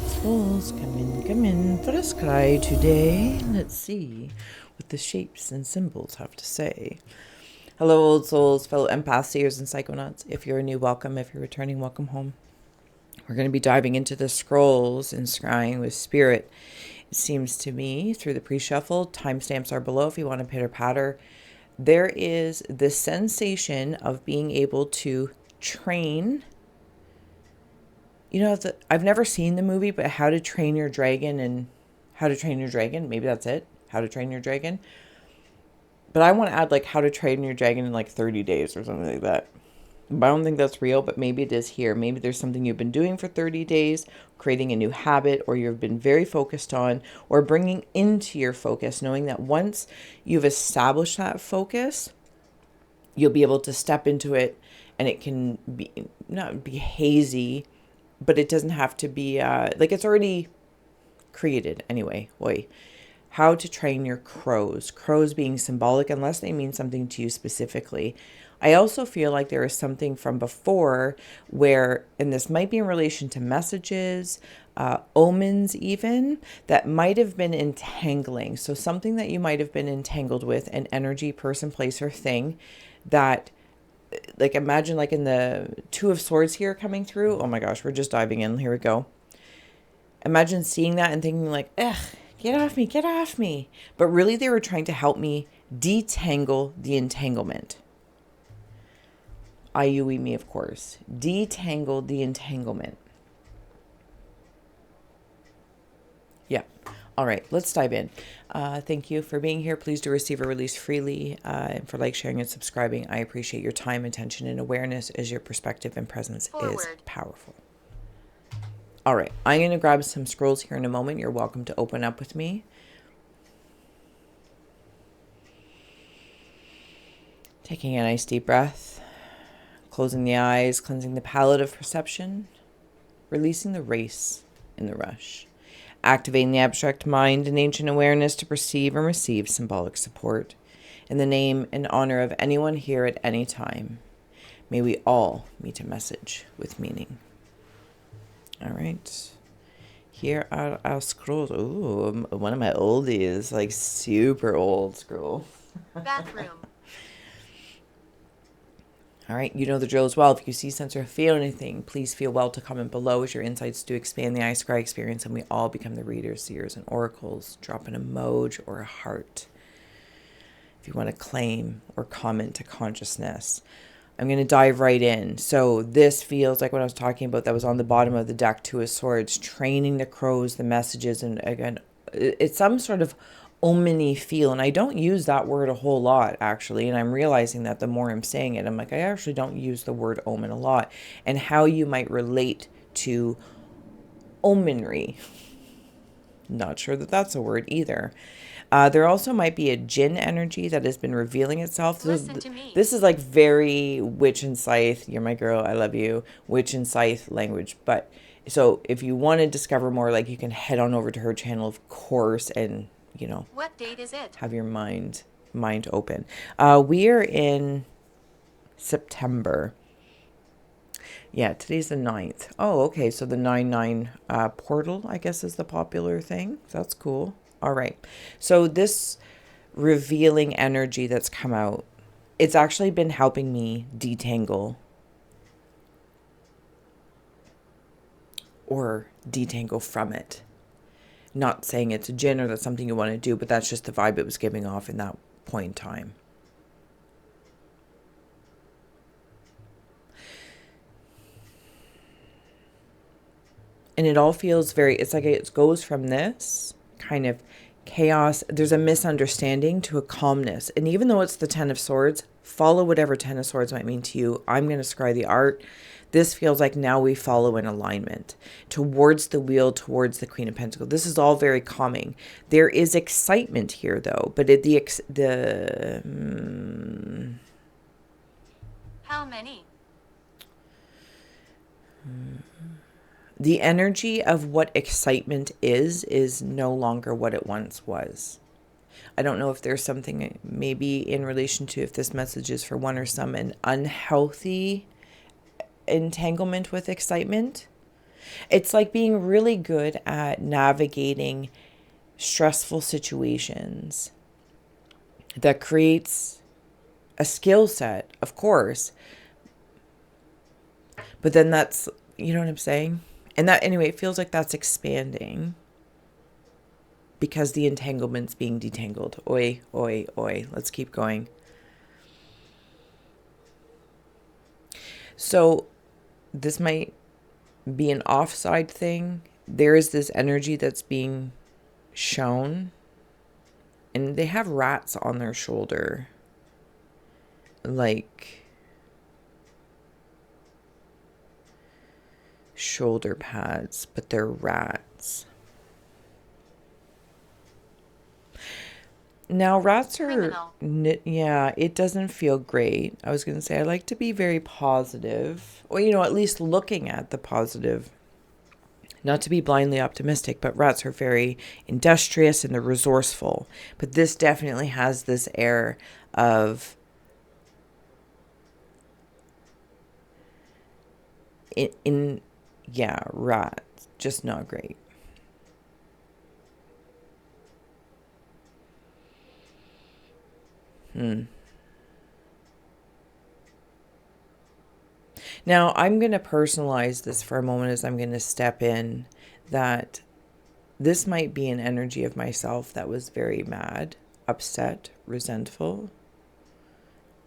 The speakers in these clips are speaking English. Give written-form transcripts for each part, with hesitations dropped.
Souls, come in for a scry today. Let's see what the shapes and symbols have to say. Hello, old souls, fellow empaths, seers, and psychonauts. If you're new, welcome. If you're returning, welcome home. We're going to be diving into the scrolls and scrying with spirit. It seems to me through the pre-shuffle. Timestamps are below if you want to pitter patter. There is the sensation of being able to train. You know, I've never seen the movie, but How to Train Your Dragon and How to Train Your Dragon. Maybe that's it. How to Train Your Dragon. But I want to add like How to Train Your Dragon in like 30 days or something like that. But I don't think that's real, but maybe it is here. Maybe there's something you've been doing for 30 days, creating a new habit, or you've been very focused on, or bringing into your focus, knowing that once you've established that focus, you'll be able to step into it, and it can be not be hazy, but it doesn't have to be like it's already created anyway. How to train your crows. Crows being symbolic unless they mean something to you specifically. I also feel like there is something from before where, and this might be in relation to messages, omens even, that might have been entangling. So something that you might have been entangled with, an energy, person, place, or thing that, like, imagine like in the Two of Swords here coming through. Oh my gosh, we're just diving in. Here we go. Imagine seeing that and thinking like, ugh, get off me, get off me. But really they were trying to help me detangle the entanglement. IUE me, of course. Detangle the entanglement. Yeah. All right, let's dive in. Thank you for being here. Please do receive or release freely. And for like, sharing, and subscribing, I appreciate your time, attention, and awareness as your perspective and presence is powerful. All right, I'm going to grab some scrolls here in a moment. You're welcome to open up with me. Taking a nice deep breath. Closing the eyes, cleansing the palette of perception. Releasing the race in the rush. Activating the abstract mind and ancient awareness to perceive and receive symbolic support. In the name and honor of anyone here at any time, may we all meet a message with meaning. All right. Here are our scrolls. Ooh, one of my oldies, like super old scroll. Bathroom. All right, you know the drill as well. If you see, sense, or feel anything, please feel well to comment below as your insights do expand the Scry experience and we all become the readers, seers, and oracles. Drop an emoji or a heart if you want to claim or comment to consciousness. I'm going to dive right in. So this feels like what I was talking about that was on the bottom of the deck, Two of Swords, training the crows, the messages, and again, it's some sort of omen-y feel, and I don't use that word a whole lot actually, and I'm realizing that the more I'm saying it, I'm like, I actually don't use the word omen a lot, and how you might relate to omenry. Not sure that that's a word either. There also might be a jinn energy that has been revealing itself. Listen to me. This is like very witch and scythe. You're my girl. I love you. Witch and scythe language. But so if you want to discover more, like, you can head on over to her channel, of course, and you know, What date is it? have your mind open. We are in September. Yeah, today's the 9th. Oh, okay. So the 9/9 portal, I guess, is the popular thing. That's cool. All right. So this revealing energy that's come out, it's actually been helping me detangle or detangle from it. Not saying it's a jinn or that's something you want to do, but that's just the vibe it was giving off in that point in time. And it all feels very, it's like it goes from this kind of chaos. There's a misunderstanding to a calmness. And even though it's the Ten of Swords, follow whatever Ten of Swords might mean to you. I'm going to scry the art. This feels like now we follow in alignment towards the wheel, towards the Queen of Pentacles. This is all very calming. There is excitement here, though. But How many? The energy of what excitement is no longer what it once was. I don't know if there's something maybe in relation to, if this message is for one or some, an unhealthy entanglement with excitement. It's like being really good at navigating stressful situations. That creates a skill set, of course. But then that's, you know what I'm saying? And that, anyway, it feels like that's expanding because the entanglement's being detangled. Oi, oi, oi. Let's keep going. So this might be an offside thing. There is this energy that's being shown, and they have rats on their shoulder. Like shoulder pads, but they're rats. Now, rats are, yeah, it doesn't feel great. I was going to say, I like to be very positive, or, you know, at least looking at the positive. Not to be blindly optimistic, but rats are very industrious and they're resourceful. But this definitely has this air of yeah, rats, just not great. Now, I'm going to personalize this for a moment as I'm going to step in that this might be an energy of myself that was very mad, upset, resentful,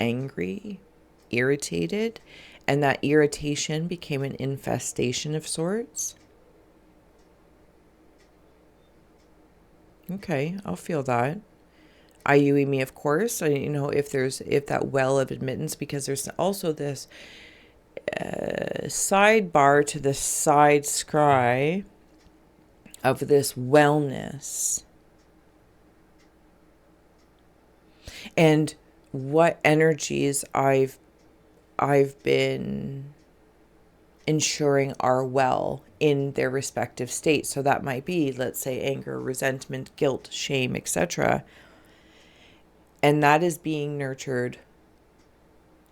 angry, irritated, and that irritation became an infestation of sorts. Okay, I'll feel that. IUE me, of course. You know, if that well of admittance, because there's also this sidebar to the side scry of this wellness and what energies I've been ensuring are well in their respective states. So that might be, let's say, anger, resentment, guilt, shame, etc. And that is being nurtured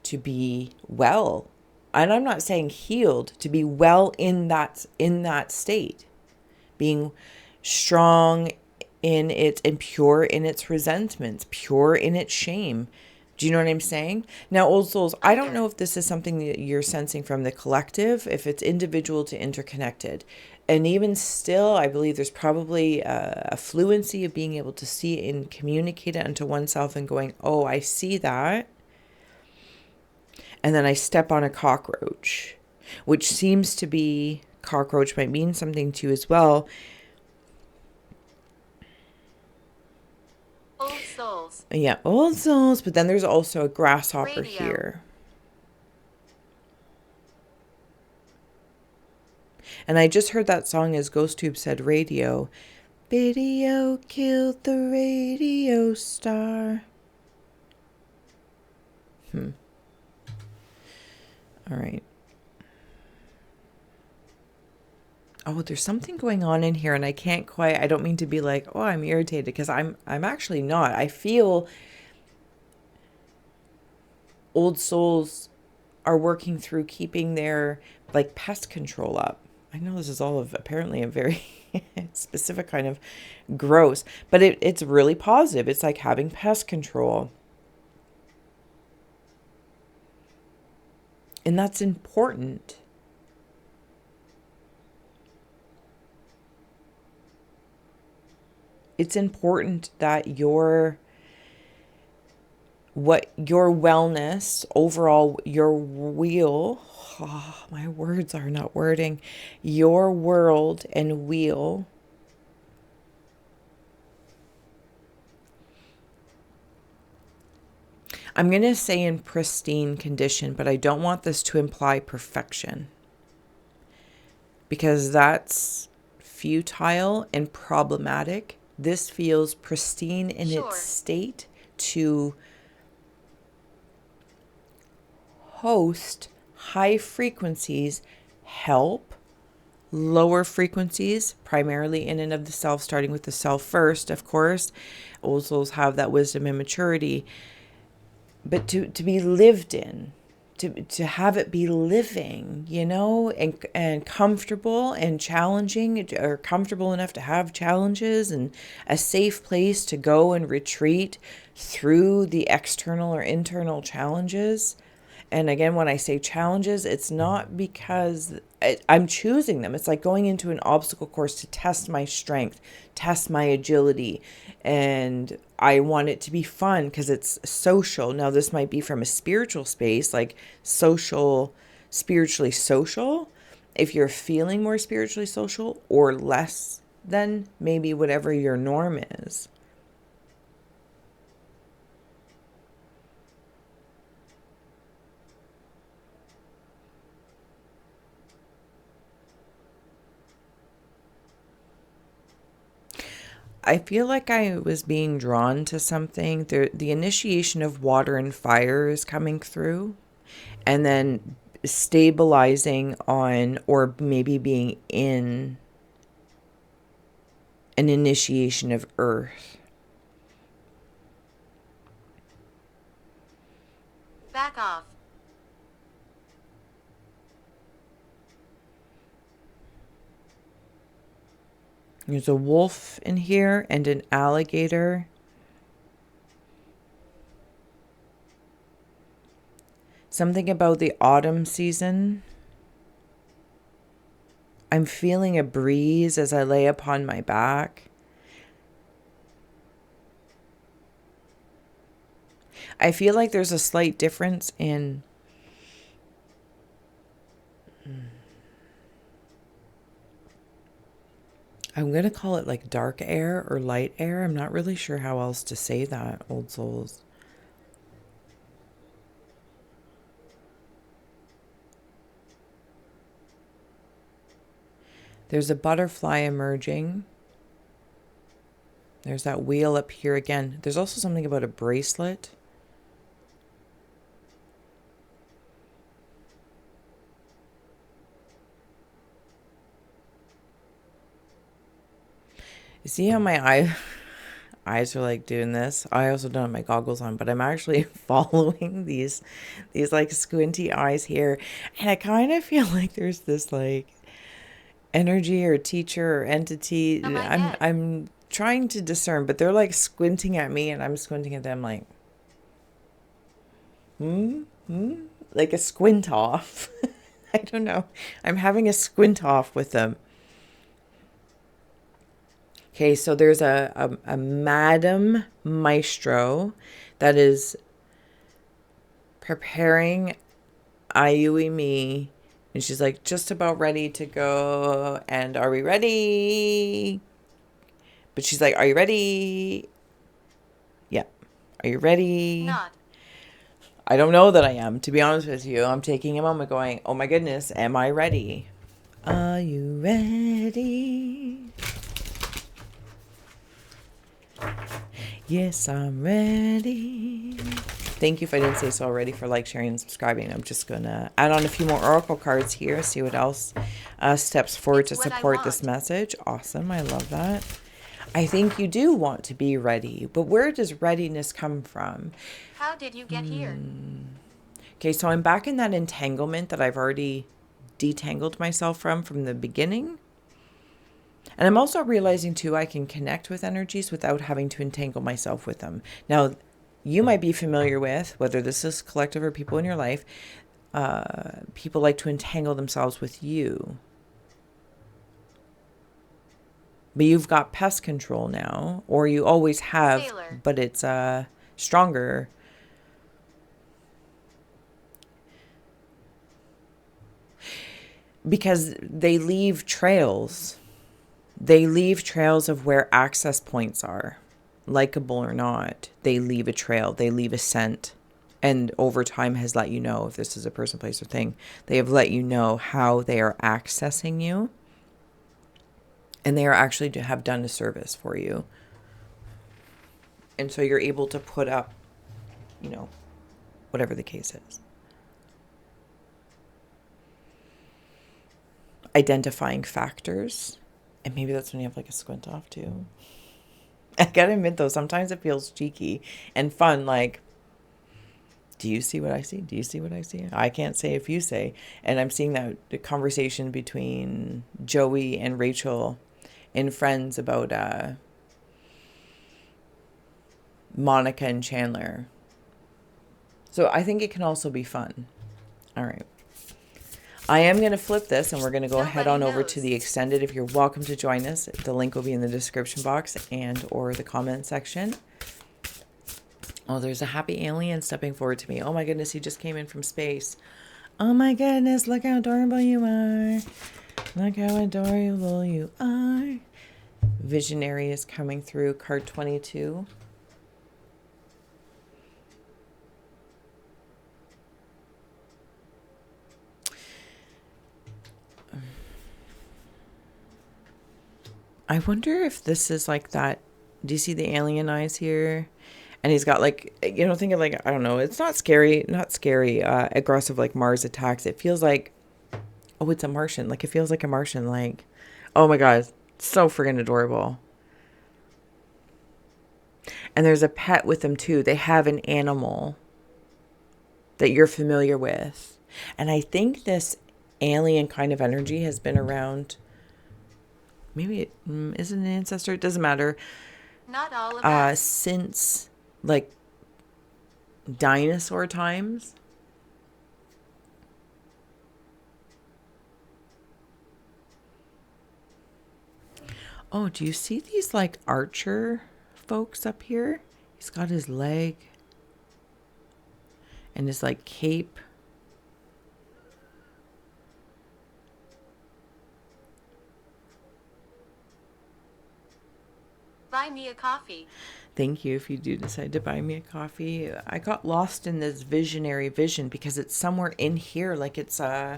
to be well. And I'm not saying healed, to be well in that state. Being strong in its, and pure in its resentments, pure in its shame. Do you know what I'm saying? Now, old souls, I don't know if this is something that you're sensing from the collective, if it's individual to interconnected. And even still, I believe there's probably a fluency of being able to see and communicate it unto oneself and going, oh, I see that. And then I step on a cockroach, which seems to be, cockroach might mean something to you as well. Old souls. Yeah, old souls. But then there's also a grasshopper Radio. here. And I just heard that song as GhostTube said radio. Video killed the radio star. All right. Oh, there's something going on in here and I can't quite, I don't mean to be like, oh, I'm irritated, because I'm actually not. I feel old souls are working through keeping their like pest control up. I know this is all of apparently a very specific kind of gross, but it's really positive. It's like having pest control. And that's important. It's important that your wellness, overall, your wheel, oh, my words are not wording, your world and wheel I'm going to say in pristine condition, but I don't want this to imply perfection, because that's futile and problematic. This feels pristine in its state to host high frequencies, help lower frequencies, primarily in and of the self, starting with the self first, of course. Old souls have that wisdom and maturity, but to be lived in, to have it be living, and comfortable and challenging, or comfortable enough to have challenges, and a safe place to go and retreat through the external or internal challenges. And again, when I say challenges, it's not because I'm choosing them. It's like going into an obstacle course to test my strength, test my agility. And I want it to be fun because it's social. Now, this might be from a spiritual space, like social, spiritually social. If you're feeling more spiritually social, or less than maybe whatever your norm is. I feel like I was being drawn to something. The initiation of water and fire is coming through, and then stabilizing on, or maybe being in, an initiation of earth. Back off. There's a wolf in here and an alligator. Something about the autumn season. I'm feeling a breeze as I lay upon my back. I feel like there's a slight difference in I'm going to call it like dark air or light air. I'm not really sure how else to say that, old souls. There's a butterfly emerging. There's that wheel up here again. There's also something about a bracelet. You see how my eyes are like doing this? I also don't have my goggles on, but I'm actually following these like squinty eyes here. And I kind of feel like there's this like energy or teacher or entity. Am I dead? I'm trying to discern, but they're like squinting at me and I'm squinting at them like, like a squint off. I don't know. I'm having a squint off with them. Okay, so there's a Madam Maestro that is preparing Ayui me, and she's like just about ready to go. And are we ready? But she's like, are you ready? Yeah. Are you ready? Not. I don't know that I am, to be honest with you. I'm taking a moment going, oh my goodness, am I ready? Are you ready? Yes, I'm ready. Thank you if I didn't say so already for like, sharing, and subscribing. I'm just going to add on a few more oracle cards here, see what else steps forward to support this message. Awesome. I love that. I think you do want to be ready, but where does readiness come from? How did you get here? Okay, so I'm back in that entanglement that I've already detangled myself from the beginning. And I'm also realizing too, I can connect with energies without having to entangle myself with them. Now, you might be familiar with, whether this is collective or people in your life, people like to entangle themselves with you. But you've got pest control now, or you always have, Sailor. but it's stronger. Because they leave trails. They leave trails of where access points are. Likeable or not, they leave a trail. They leave a scent. And over time has let you know, if this is a person, place, or thing, they have let you know how they are accessing you. And they are actually to have done a service for you. And so you're able to put up, whatever the case is. Identifying factors. And maybe that's when you have like a squint off too. I gotta admit though, sometimes it feels cheeky and fun. Like, Do you see what I see? Do you see what I see? I can't say if you say. And I'm seeing that the conversation between Joey and Rachel in Friends about Monica and Chandler. So I think it can also be fun. All right. I am going to flip this, and we're going to go head on over to the extended. If you're welcome to join us, the link will be in the description box and or the comment section. Oh, there's a happy alien stepping forward to me. Oh my goodness, he just came in from space. Oh my goodness, look how adorable you are. Look how adorable you are. Visionary is coming through, card 22. I wonder if this is like that. Do you see the alien eyes here? And he's got like, think of like, I don't know. It's not scary, aggressive like Mars attacks. It feels like, oh, it's a Martian. Like it feels like a Martian. Like, oh my God, so friggin' adorable. And there's a pet with them too. They have an animal that you're familiar with. And I think this alien kind of energy has been around. Maybe it isn't an ancestor. It doesn't matter. Not all of us. Since like dinosaur times. Oh, do you see these like archer folks up here? He's got his leg and his like cape. Buy me a coffee. Thank you if you do decide to buy me a coffee. I got lost in this visionary vision because it's somewhere in here. Like it's I'm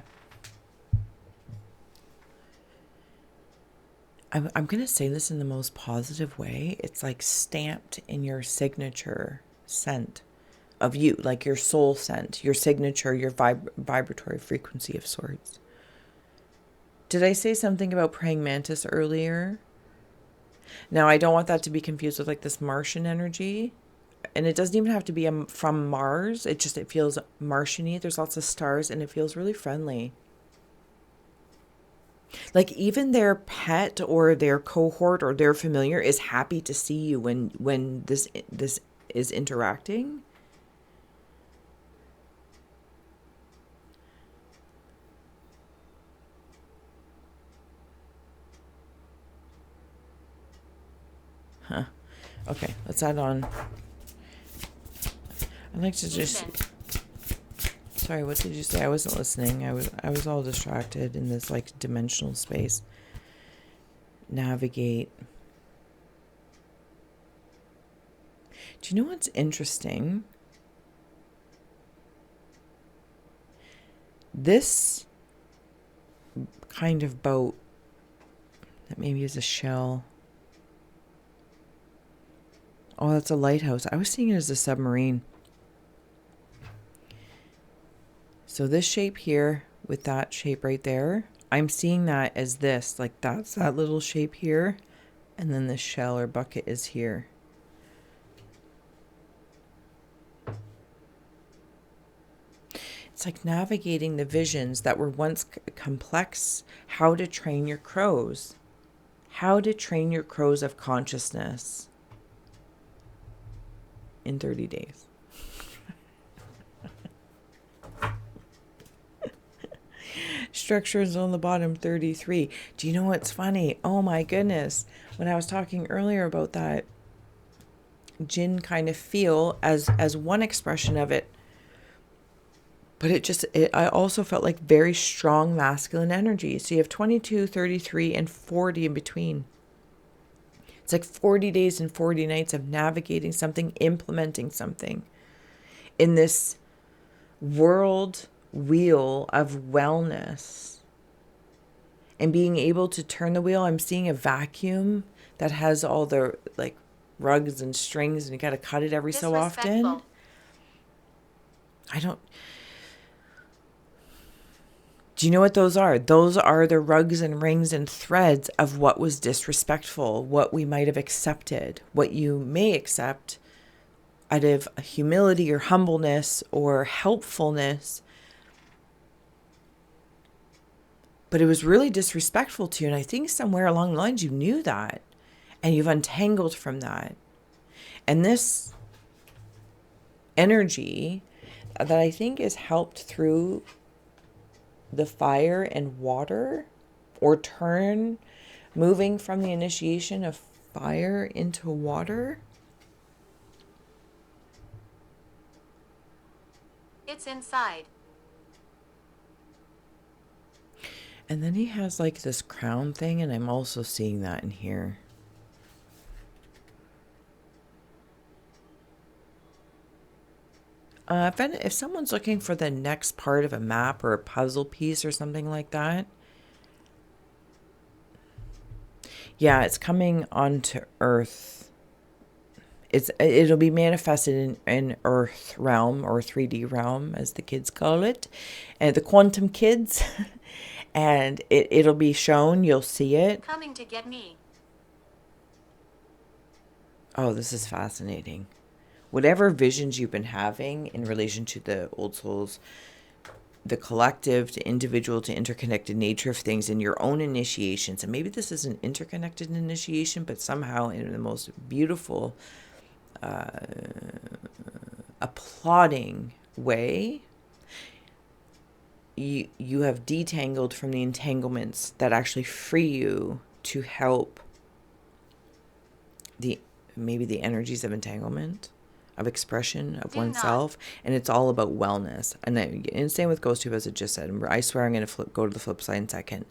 going to say this in the most positive way. It's like stamped in your signature scent of you, like your soul scent, your signature, your vibratory frequency of sorts. Did I say something about praying mantis earlier? Now, I don't want that to be confused with like this Martian energy. And it doesn't even have to be from Mars. It feels Martian-y. There's lots of stars and it feels really friendly. Like even their pet or their cohort or their familiar is happy to see you when this is interacting. Huh. Okay, let's add on. I'd like to just... Sorry, what did you say? I wasn't listening. I was all distracted in this like dimensional space. Navigate. Do you know what's interesting? This kind of boat that maybe is a shell. Oh, that's a lighthouse. I was seeing it as a submarine. So this shape here with that shape right there, I'm seeing that as this. Like that's that little shape here. And then the shell or bucket is here. It's like navigating the visions that were once complex. How to train your crows. How to train your crows of consciousness in 30 days. Structures on the bottom, 33. Do you know what's funny? Oh my goodness. When I was talking earlier about that Jinn kind of feel as one expression of it, but I also felt like very strong masculine energy. So you have 22, 33, and 40 in between. It's like 40 days and 40 nights of navigating something, implementing something in this world wheel of wellness and being able to turn the wheel. I'm seeing a vacuum that has all the like rugs and strings and you got to cut it every so often. Do you know what those are? Those are the rugs and rings and threads of what was disrespectful, what we might have accepted, what you may accept out of humility or humbleness or helpfulness. But it was really disrespectful to you. And I think somewhere along the lines you knew that. And you've untangled from that. And this energy that I think is helped through the fire and water, or moving from the initiation of fire into water. It's inside. And then he has like this crown thing, and I'm also seeing that in here. If someone's looking for the next part of a map or a puzzle piece or something like that, yeah, it's coming onto Earth. It'll be manifested in Earth realm, or 3D realm, as the kids call it, and the quantum kids. And it'll be shown. You'll see it. Coming to get me. Oh, this is fascinating. Whatever visions you've been having in relation to the old souls, the collective, to individual, to interconnected nature of things in your own initiations. And maybe this is an interconnected initiation, but somehow in the most beautiful, applauding way, you have detangled from the entanglements that actually free you to help maybe the energies of entanglement, of expression of oneself. And it's all about wellness. And same with Ghost Tube, as I just said. I swear I'm going to go to the flip side in a second.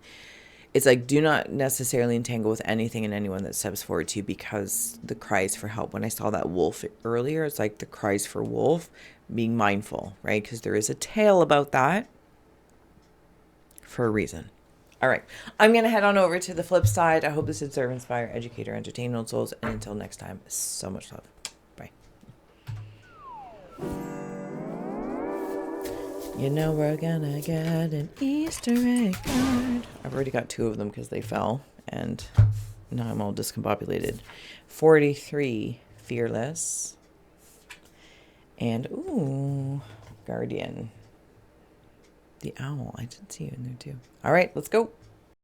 It's like, do not necessarily entangle with anything and anyone that steps forward to you, because the cries for help. When I saw that wolf earlier, it's like the cries for wolf, being mindful, right? Because there is a tale about that for a reason. All right. I'm going to head on over to the flip side. I hope this did serve, inspire, educate, or entertain old souls. And until next time, so much love. Bye. You know we're gonna get an Easter egg card. I've already got 2 of them because they fell. And now I'm all discombobulated. 43, Fearless. And, ooh, Guardian. The owl. I did see you in there too. All right, let's go.